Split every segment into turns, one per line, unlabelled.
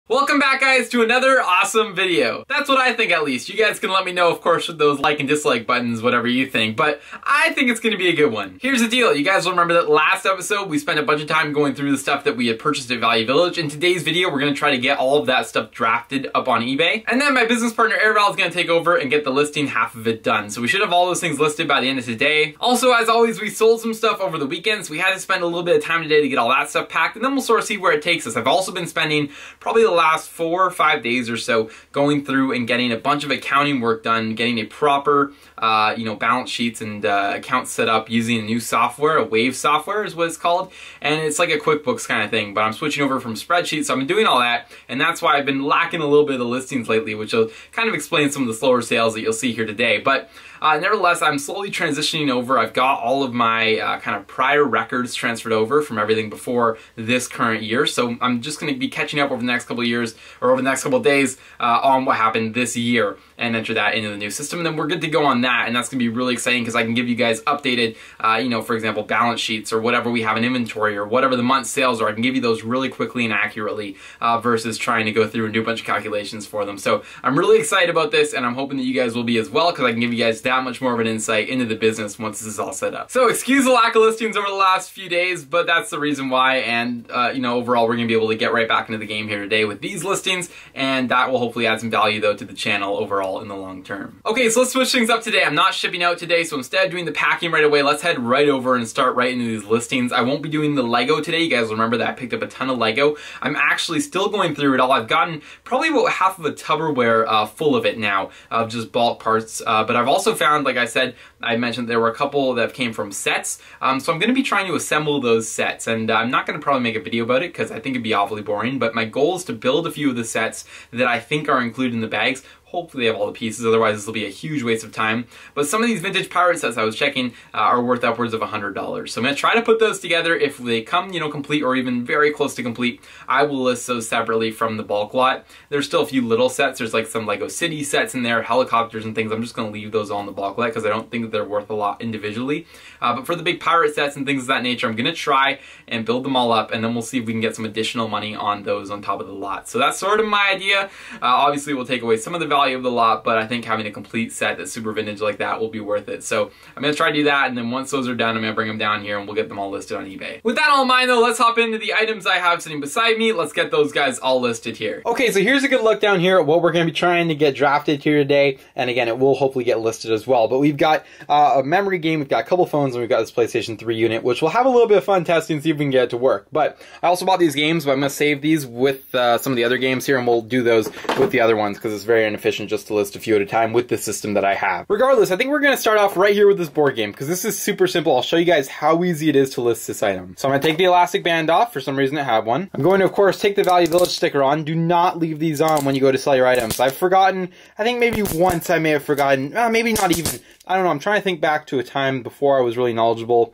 Welcome back, guys, to another awesome video. That's what I think, at least. You guys can let me know, of course, with those like and dislike buttons, whatever you think, but I think it's gonna be a good one. Here's the deal. You guys will remember that last episode, we spent a bunch of time going through the stuff that we had purchased at Value Village. In today's video, we're gonna try to get all of that stuff drafted up on eBay. And then my business partner, Airval, is gonna take over and get the listing half of it done. So we should have all those things listed by the end of today. Also, as always, we sold some stuff over the weekend, so we had to spend a little bit of time today to get all that stuff packed, and then we'll sort of see where it takes us. I've also been spending probably the last 4 or 5 days or so going through and getting a bunch of accounting work done, getting a proper balance sheets and accounts set up using a new software, a Wave software is what it's called, and it's like a QuickBooks kind of thing, but I'm switching over from spreadsheets, so I've been doing all that, and that's why I've been lacking a little bit of the listings lately, which will kind of explain some of the slower sales that you'll see here today. But nevertheless, I'm slowly transitioning over. I've got all of my kind of prior records transferred over from everything before this current year, so I'm just going to be catching up over the next couple of years, or over the next couple of days, on what happened this year and enter that into the new system, and then we're good to go on that, and that's going to be really exciting because I can give you guys updated, for example, balance sheets or whatever we have in inventory or whatever the month's sales are. I can give you those really quickly and accurately versus trying to go through and do a bunch of calculations for them. So I'm really excited about this, and I'm hoping that you guys will be as well, because I can give you guys that much more of an insight into the business once this is all set up. So excuse the lack of listings over the last few days, but that's the reason why, and overall we're going to be able to get right back into the game here today with these listings, and that will hopefully add some value though to the channel overall in the long term. Okay, so let's switch things up today. I'm not shipping out today, so instead of doing the packing right away, let's head right over and start right into these listings. I won't be doing the Lego today. You guys remember that I picked up a ton of Lego. I'm actually still going through it all. I've gotten probably about half of a Tupperware full of it now, of just bulk parts, but I've also found, like I said, I mentioned there were a couple that came from sets, so I'm going to be trying to assemble those sets, and I'm not going to probably make a video about it because I think it'd be awfully boring, but my goal is to build a few of the sets that I think are included in the bags. Hopefully they have all the pieces, otherwise this will be a huge waste of time. But some of these vintage pirate sets I was checking are worth upwards of $100. So I'm going to try to put those together. If they come, complete or even very close to complete, I will list those separately from the bulk lot. There's still a few little sets. There's like some Lego City sets in there, helicopters and things. I'm just going to leave those all in the bulk lot because I don't think that they're worth a lot individually. But for the big pirate sets and things of that nature, I'm going to try and build them all up, and then we'll see if we can get some additional money on those on top of the lot. So that's sort of my idea. Obviously we'll take away some of the value of the lot, but I think having a complete set that's super vintage like that will be worth it. So I'm going to try to do that, and then once those are done, I'm going to bring them down here and we'll get them all listed on eBay. With that all in mind though, let's hop into the items I have sitting beside me. Let's get those guys all listed here. Okay, so here's a good look down here at what we're going to be trying to get drafted here today, and again, it will hopefully get listed as well. But we've got a memory game, we've got a couple phones, and we've got this PlayStation 3 unit, which we'll have a little bit of fun testing, see if we can get it to work. But I also bought these games, but I'm going to save these with some of the other games here, and we'll do those with the other ones because it's very inefficient just to list a few at a time with the system that I have. Regardless, I think we're going to start off right here with this board game because this is super simple. I'll show you guys how easy it is to list this item. So I'm going to take the elastic band off. For some reason I have one. I'm going to, of course, take the Value Village sticker on. Do not leave these on when you go to sell your items. I've forgotten, I think maybe once I may have forgotten, maybe not even, I don't know, I'm trying to think back to a time before I was really knowledgeable.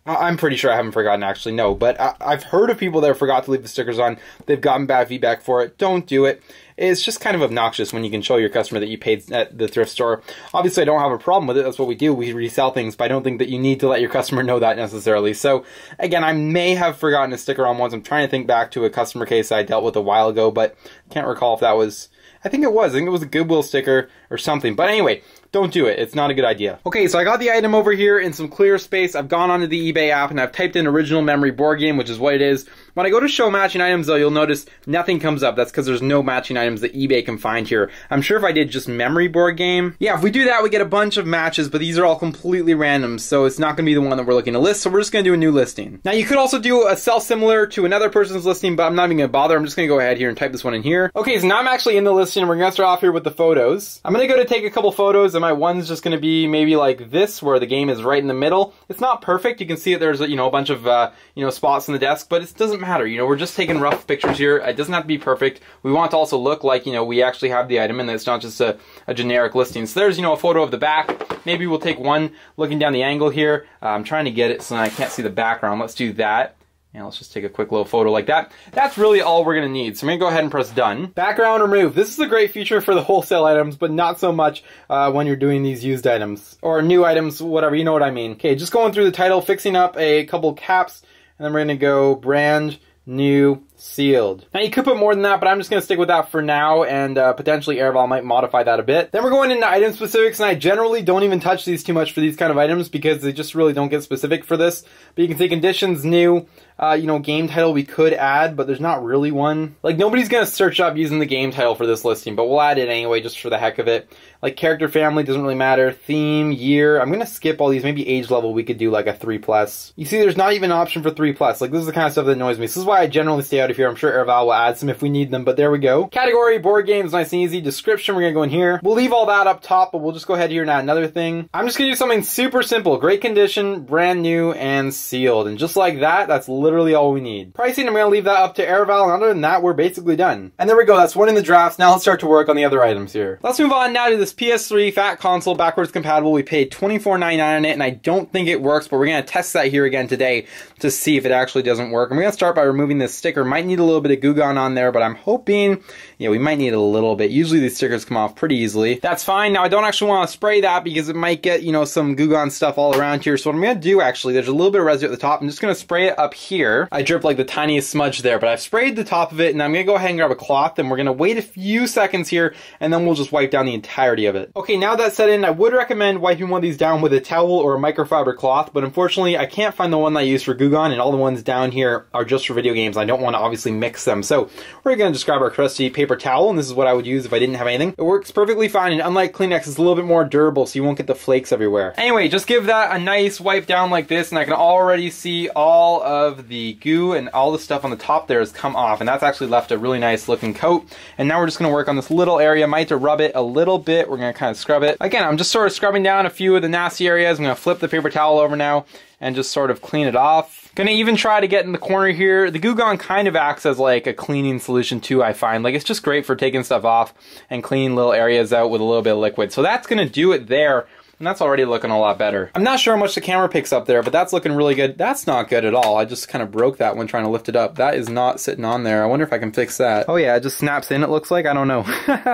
I'm pretty sure I haven't forgotten, actually, no, but I've heard of people that forgot to leave the stickers on. They've gotten bad feedback for it. Don't do it. It's just kind of obnoxious when you can show your customer that you paid at the thrift store. Obviously, I don't have a problem with it. That's what we do. We resell things, but I don't think that you need to let your customer know that necessarily. So, again, I may have forgotten a sticker on once. I'm trying to think back to a customer case I dealt with a while ago, but I can't recall if that was... I think it was a Goodwill sticker or something. But anyway, don't do it. It's not a good idea. Okay, so I got the item over here in some clear space. I've gone onto the eBay app and I've typed in original memory board game, which is what it is. When I go to show matching items though, you'll notice nothing comes up. That's because there's no matching items that eBay can find here. I'm sure if I did just memory board game, yeah, if we do that, we get a bunch of matches, but these are all completely random, so it's not going to be the one that we're looking to list, so we're just going to do a new listing. Now, you could also do a sell similar to another person's listing, but I'm not even going to bother. I'm just going to go ahead here and type this one in here. Okay, so now I'm actually in the listing. We're going to start off here with the photos. I'm going to go to take a couple photos, and my one's just going to be maybe like this, where the game is right in the middle. It's not perfect. You can see that there's a bunch of spots on the desk, but it doesn't matter. We're just taking rough pictures here. It doesn't have to be perfect. We want to also look like we actually have the item and that it's not just a generic listing. So there's a photo of the back. Maybe we'll take one looking down the angle here. I'm trying to get it so I can't see the background. Let's do that. And let's just take a quick little photo like that. That's really all we're going to need. So I'm going to go ahead and press done. Background remove. This is a great feature for the wholesale items, but not so much when you're doing these used items. Or new items, whatever, you know what I mean. Okay, just going through the title, fixing up a couple caps, and then we're going to go brand new sealed. Now you could put more than that, but I'm just going to stick with that for now, and potentially Airval might modify that a bit. Then we're going into item specifics, and I generally don't even touch these too much for these kind of items because they just really don't get specific for this. But you can see conditions new, you know, game title we could add, but there's not really one. Like, nobody's going to search up using the game title for this listing, but we'll add it anyway just for the heck of it. Like, character family doesn't really matter. Theme, year, I'm going to skip all these. Maybe age level we could do like a 3+. You see, there's not even an option for 3+. Like, this is the kind of stuff that annoys me. So this is why I generally stay out of here. I'm sure Airval will add some if we need them, but there we go. Category, board games, nice and easy. Description, we're going to go in here. We'll leave all that up top, but we'll just go ahead here and add another thing. I'm just going to do something super simple. Great condition, brand new, and sealed. And just like that, that's literally all we need. Pricing, I'm going to leave that up to Airval, and other than that, we're basically done. And there we go. That's one in the drafts. Now let's start to work on the other items here. Let's move on now to this PS3 Fat Console, backwards compatible. We paid $24.99 on it, and I don't think it works, but we're going to test that here again today to see if it actually doesn't work. I'm going to start by removing this sticker. Might need a little bit of Goo Gone on there, but I'm hoping, yeah, we might need a little bit. Usually these stickers come off pretty easily. That's fine. Now I don't actually want to spray that because it might get, you know, some Goo Gone stuff all around here. So what I'm going to do, actually, there's a little bit of residue at the top. I'm just going to spray it up here. I dripped like the tiniest smudge there, but I've sprayed the top of it, and I'm going to go ahead and grab a cloth, and we're going to wait a few seconds here, and then we'll just wipe down the entirety of it. Okay, now that's set in, I would recommend wiping one of these down with a towel or a microfiber cloth, but unfortunately I can't find the one that I use for Goo Gone, and all the ones down here are just for video games. I don't want to obviously mix them, so we're going to just grab our crusty paper towel, and this is what I would use if I didn't have anything. It works perfectly fine, and unlike Kleenex, it's a little bit more durable, so you won't get the flakes everywhere. Anyway, just give that a nice wipe down like this, and I can already see all of the goo and all the stuff on the top there has come off, and that's actually left a really nice looking coat. And now we're just going to work on this little area. Might have to rub it a little bit. We're going to kind of scrub it. Again, I'm just sort of scrubbing down a few of the nasty areas. I'm going to flip the paper towel over now and just sort of clean it off. Gonna even try to get in the corner here. The Goo Gone kind of acts as like a cleaning solution too, I find. Like, it's just great for taking stuff off and cleaning little areas out with a little bit of liquid. So that's gonna do it there. And that's already looking a lot better. I'm not sure how much the camera picks up there, but that's looking really good. That's not good at all. I just kind of broke that when trying to lift it up. That is not sitting on there. I wonder if I can fix that. Oh yeah, it just snaps in, it looks like. I don't know.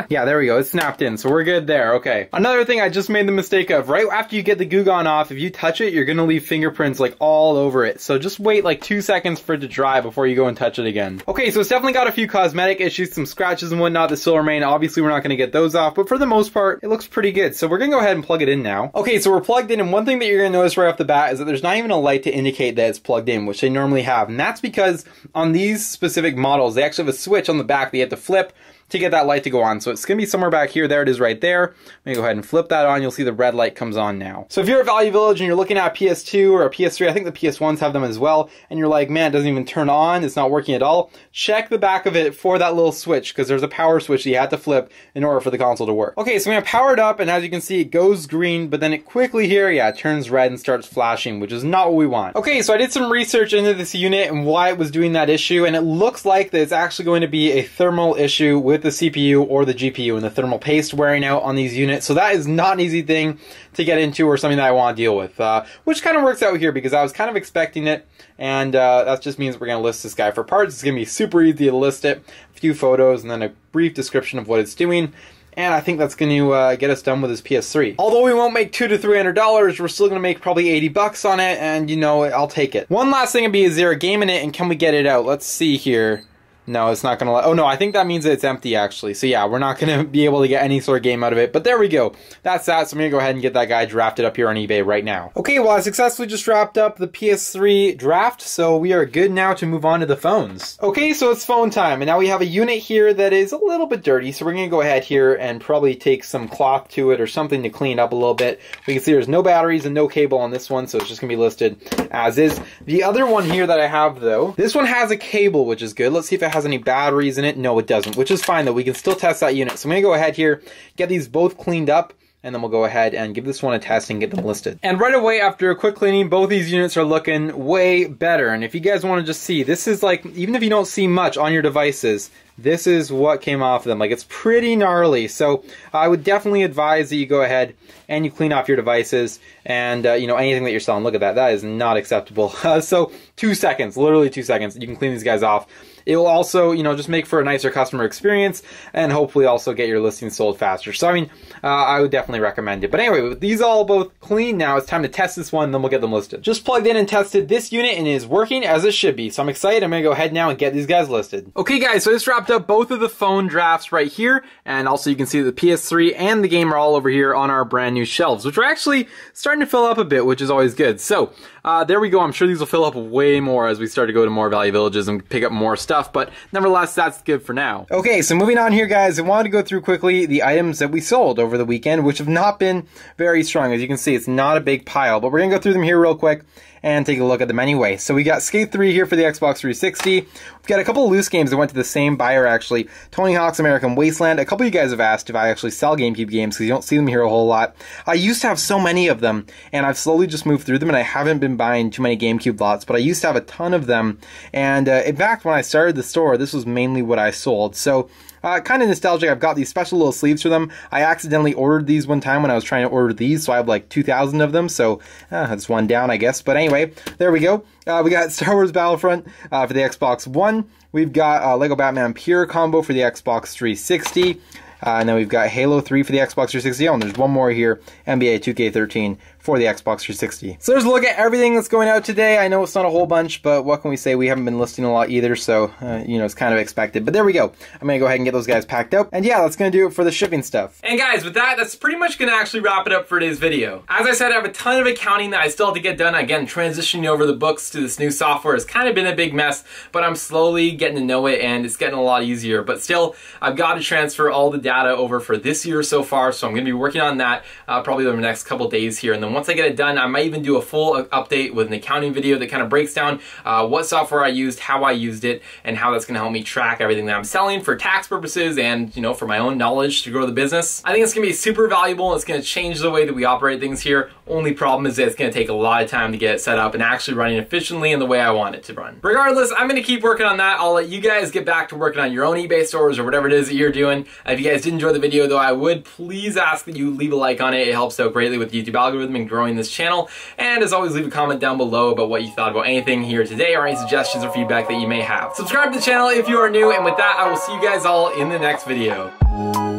Yeah, there we go. It snapped in, so we're good there. Okay. Another thing I just made the mistake of, right after you get the Goo Gone off, if you touch it, you're gonna leave fingerprints like all over it. So just wait like 2 seconds for it to dry before you go and touch it again. Okay, so it's definitely got a few cosmetic issues, some scratches and whatnot that still remain. Obviously, we're not gonna get those off, but for the most part, it looks pretty good. So we're gonna go ahead and plug it in now. Okay, so we're plugged in, and one thing that you're going to notice right off the bat is that there's not even a light to indicate that it's plugged in, which they normally have. And that's because on these specific models, they actually have a switch on the back that you have to flip to get that light to go on. So it's going to be somewhere back here. There it is right there. I'm going to go ahead and flip that on. You'll see the red light comes on now. So if you're at Value Village and you're looking at a PS2 or a PS3, I think the PS1s have them as well, and you're like, man, it doesn't even turn on, it's not working at all, check the back of it for that little switch, because there's a power switch that you have to flip in order for the console to work. Okay, so I'm going to power it up, and as you can see, it goes green, but then it quickly here, yeah, it turns red and starts flashing, which is not what we want. Okay, so I did some research into this unit and why it was doing that issue, and it looks like that it's actually going to be a thermal issue with the CPU or the GPU and the thermal paste wearing out on these units. So that is not an easy thing to get into or something that I want to deal with, which kind of works out here because I was kind of expecting it, and that just means we're going to list this guy for parts. It's going to be super easy to list it, a few photos, and then a brief description of what it's doing. And I think that's going to get us done with this PS3. Although we won't make $200 to $300, we're still going to make probably 80 bucks on it, and you know, I'll take it. One last thing would be, is there a game in it, and can we get it out? Let's see here. No, it's not going to let... Oh, no, I think that means it's empty, actually. So, yeah, we're not going to be able to get any sort of game out of it. But there we go. That's that. So, I'm going to go ahead and get that guy drafted up here on eBay right now. Okay, well, I successfully just wrapped up the PS3 draft. So, we are good now to move on to the phones. Okay, so it's phone time. And now we have a unit here that is a little bit dirty. So, we're going to go ahead here and probably take some cloth to it or something to clean it up a little bit. We can see there's no batteries and no cable on this one. So, it's just going to be listed as is. The other one here that I have, though, this one has a cable, which is good. Let's see if it has any batteries in it. No, it doesn't, which is fine though. We can still test that unit. So I'm going to go ahead here, get these both cleaned up, and then we'll go ahead and give this one a test and get them listed. And right away after a quick cleaning, both these units are looking way better. And if you guys want to just see, this is like, even if you don't see much on your devices, this is what came off of them. Like, it's pretty gnarly. So I would definitely advise that you go ahead and you clean off your devices and, you know, anything that you're selling. Look at that. That is not acceptable. So 2 seconds, literally 2 seconds. You can clean these guys off
it will also, you know, just make for a nicer customer experience and hopefully also get your listing sold faster. So I mean, I would definitely recommend it. But anyway, with these all both clean now, it's time to test this one, then we'll get them listed. Just plugged in and tested this unit and it is working as it should be. So I'm excited. I'm gonna go ahead now and get these guys listed. Okay guys, so I just wrapped up both of the phone drafts right here, and also you can see the PS3 and the game are all over here on our brand new shelves, which are actually starting to fill up a bit, which is always good. So there we go. I'm sure these will fill up way more as we start to go to more Value Villages and pick up more stuff, but nevertheless, that's good for now. Okay, so moving on here, guys, I wanted to go through quickly the items that we sold over the weekend, which have not been very strong. As you can see, it's not a big pile, but we're gonna go through them here real quick and take a look at them anyway. So we got Skate 3 here for the Xbox 360. We've got a couple of loose games that went to the same buyer, actually. Tony Hawk's American Wasteland. A couple of you guys have asked if I actually sell GameCube games, because you don't see them here a whole lot. I used to have so many of them, and I've slowly just moved through them, and I haven't been buying too many GameCube lots, but I used to have a ton of them. And in fact, when I started the store, this was mainly what I sold. So kind of nostalgic. I've got these special little sleeves for them. I accidentally ordered these one time when I was trying to order these, so I have like 2,000 of them, so that's one down, I guess. But anyway, there we go. We got Star Wars Battlefront for the Xbox One. We've got Lego Batman Pure Combo for the Xbox 360. And then we've got Halo 3 for the Xbox 360. Oh, and there's one more here, NBA 2K13 for the Xbox 360. So there's a look at everything that's going out today. I know it's not a whole bunch, but what can we say? We haven't been listing a lot either, so, you know, it's kind of expected. But there we go. I'm going to go ahead and get those guys packed up. And yeah, that's going to do it for the shipping stuff.
And guys, with that, that's pretty much going to actually wrap it up for today's video. As I said, I have a ton of accounting that I still have to get done. Again, transitioning over the books to this new software has kind of been a big mess, but I'm slowly getting to know it, and it's getting a lot easier. But still, I've got to transfer all the data over for this year so far, so I'm going to be working on that probably over the next couple days here. And then once I get it done, I might even do a full update with an accounting video that kind of breaks down what software I used, how I used it, and how that's going to help me track everything that I'm selling for tax purposes and, you know, for my own knowledge to grow the business. I think it's going to be super valuable, and it's going to change the way that we operate things here. Only problem is that it's going to take a lot of time to get it set up and actually running efficiently in the way I want it to run. Regardless, I'm going to keep working on that. I'll let you guys get back to working on your own eBay stores or whatever it is that you're doing. If you guys did enjoy the video, though, I would please ask that you leave a like on it. It helps out greatly with the YouTube algorithm and growing this channel. And as always, leave a comment down below about what you thought about anything here today or any suggestions or feedback that you may have. Subscribe to the channel if you are new, and with that, I will see you guys all in the next video.